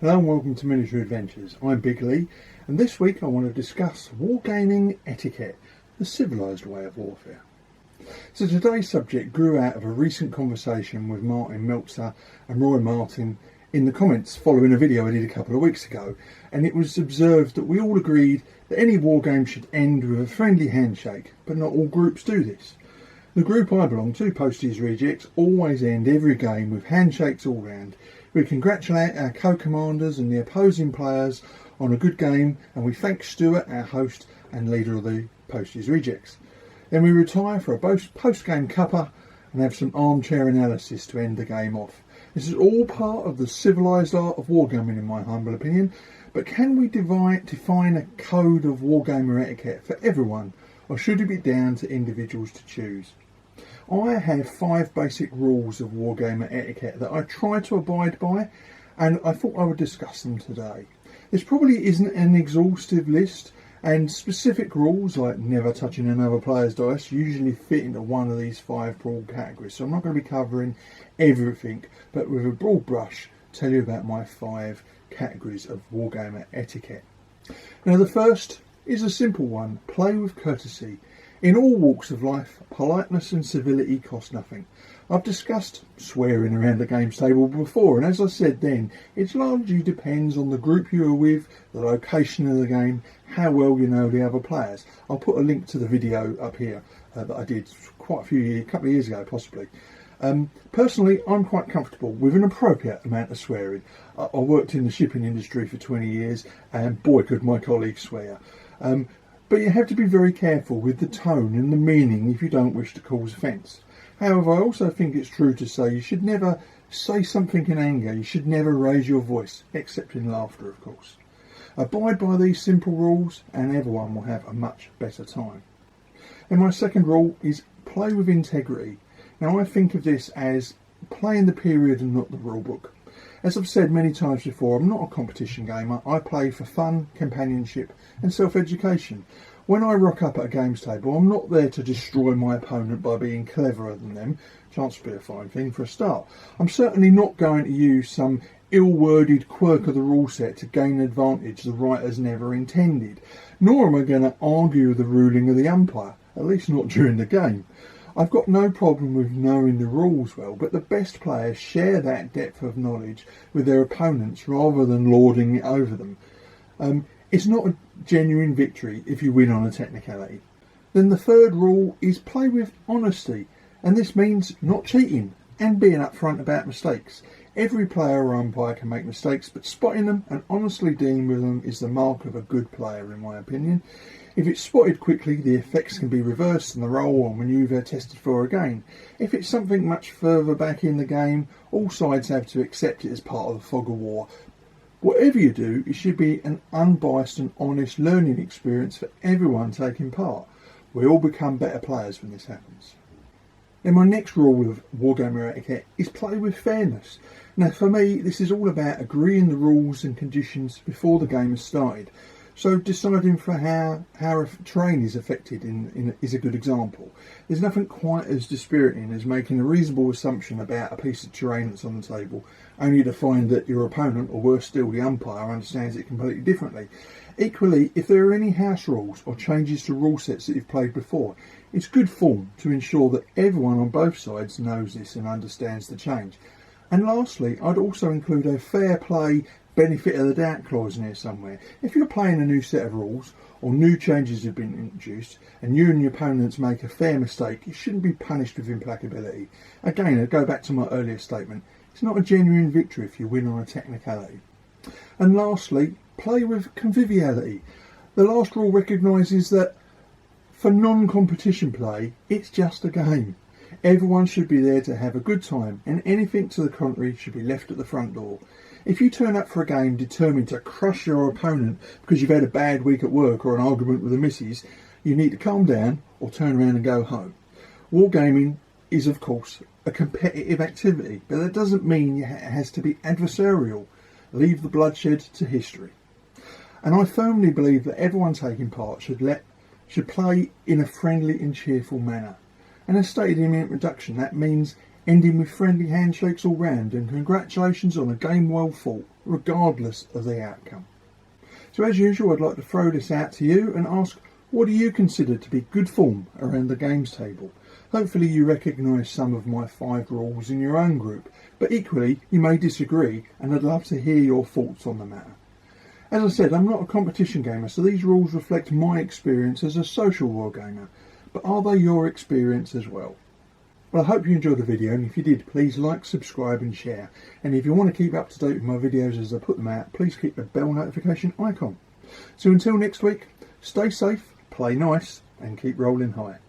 Hello and welcome to Miniature Adventures. I'm Big Lee, and this week I want to discuss wargaming etiquette, the civilised way of warfare. So today's subject grew out of a recent conversation with Martin Meltzer and Roy Martin in the comments following a video I did a couple of weeks ago, and it was observed that we all agreed that any wargame should end with a friendly handshake, but not all groups do this. The group I belong to, Posties Rejects, always end every game with handshakes all round. We congratulate our co-commanders and the opposing players on a good game, and we thank Stuart, our host and leader of the Posties Rejects. Then we retire for a post-game cuppa and have some armchair analysis to end the game off. This is all part of the civilised art of wargaming, in my humble opinion, but can we define a code of wargamer etiquette for everyone, or should it be down to individuals to choose? I have 5 basic rules of wargamer etiquette that I try to abide by, and I thought I would discuss them today. This probably isn't an exhaustive list, and specific rules like never touching another player's dice usually fit into one of these 5 broad categories, so I'm not going to be covering everything, but with a broad brush tell you about my 5 categories of wargamer etiquette. Now the first is a simple one: play with courtesy. In all walks of life, politeness and civility cost nothing. I've discussed swearing around the games table before, and as I said then, it largely depends on the group you are with, the location of the game, how well you know the other players. I'll put a link to the video up here that I did quite a couple of years ago possibly. Personally, I'm quite comfortable with an appropriate amount of swearing. I worked in the shipping industry for 20 years, and boy could my colleagues swear. But you have to be very careful with the tone and the meaning if you don't wish to cause offence. However, I also think it's true to say you should never say something in anger. You should never raise your voice, except in laughter, of course. Abide by these simple rules and everyone will have a much better time. And my second rule is play with integrity. Now I think of this as play in the period and not the rule book. As I've said many times before, I'm not a competition gamer. I play for fun, companionship and self-education. When I rock up at a games table, I'm not there to destroy my opponent by being cleverer than them. Chance to be a fine thing for a start. I'm certainly not going to use some ill-worded quirk of the rule set to gain advantage the writers never intended. Nor am I going to argue the ruling of the umpire, at least not during the game. I've got no problem with knowing the rules well, but the best players share that depth of knowledge with their opponents rather than lording it over them. It's not a genuine victory if you win on a technicality. Then the third rule is play with honesty, and this means not cheating and being upfront about mistakes. Every player or umpire can make mistakes, but spotting them and honestly dealing with them is the mark of a good player, in my opinion. If it's spotted quickly, the effects can be reversed and the roll or manoeuvre tested for again. If it's something much further back in the game, all sides have to accept it as part of the fog of war. Whatever you do, it should be an unbiased and honest learning experience for everyone taking part. We all become better players when this happens. Then my next rule of wargamer etiquette is play with fairness. Now for me, this is all about agreeing the rules and conditions before the game has started. So deciding for how a terrain is affected is a good example. There's nothing quite as dispiriting as making a reasonable assumption about a piece of terrain that's on the table, only to find that your opponent, or worse still the umpire, understands it completely differently. Equally, if there are any house rules or changes to rule sets that you've played before, it's good form to ensure that everyone on both sides knows this and understands the change. And lastly, I'd also include a fair play benefit of the doubt clause in here somewhere. If you're playing a new set of rules or new changes have been introduced and you and your opponents make a fair mistake, you shouldn't be punished with implacability. Again, I go back to my earlier statement, it's not a genuine victory if you win on a technicality. And lastly, play with conviviality. The last rule recognises that for non-competition play, it's just a game. Everyone should be there to have a good time, and anything to the contrary should be left at the front door. If you turn up for a game determined to crush your opponent because you've had a bad week at work or an argument with the missus, you need to calm down or turn around and go home. Wargaming is, of course, a competitive activity, but that doesn't mean it has to be adversarial. Leave the bloodshed to history. And I firmly believe that everyone taking part should play in a friendly and cheerful manner. And as stated in the introduction, that means ending with friendly handshakes all round and congratulations on a game well fought. regardless of the outcome. So as usual, I'd like to throw this out to you and ask, what do you consider to be good form around the games table? Hopefully you recognise some of my 5 rules in your own group, but equally you may disagree, and I'd love to hear your thoughts on the matter. As I said, I'm not a competition gamer, so these rules reflect my experience as a social wargamer, but are they your experience as well? Well, I hope you enjoyed the video, and if you did, please like, subscribe and share. And if you want to keep up to date with my videos as I put them out, please click the bell notification icon. So until next week, stay safe, play nice, and keep rolling high.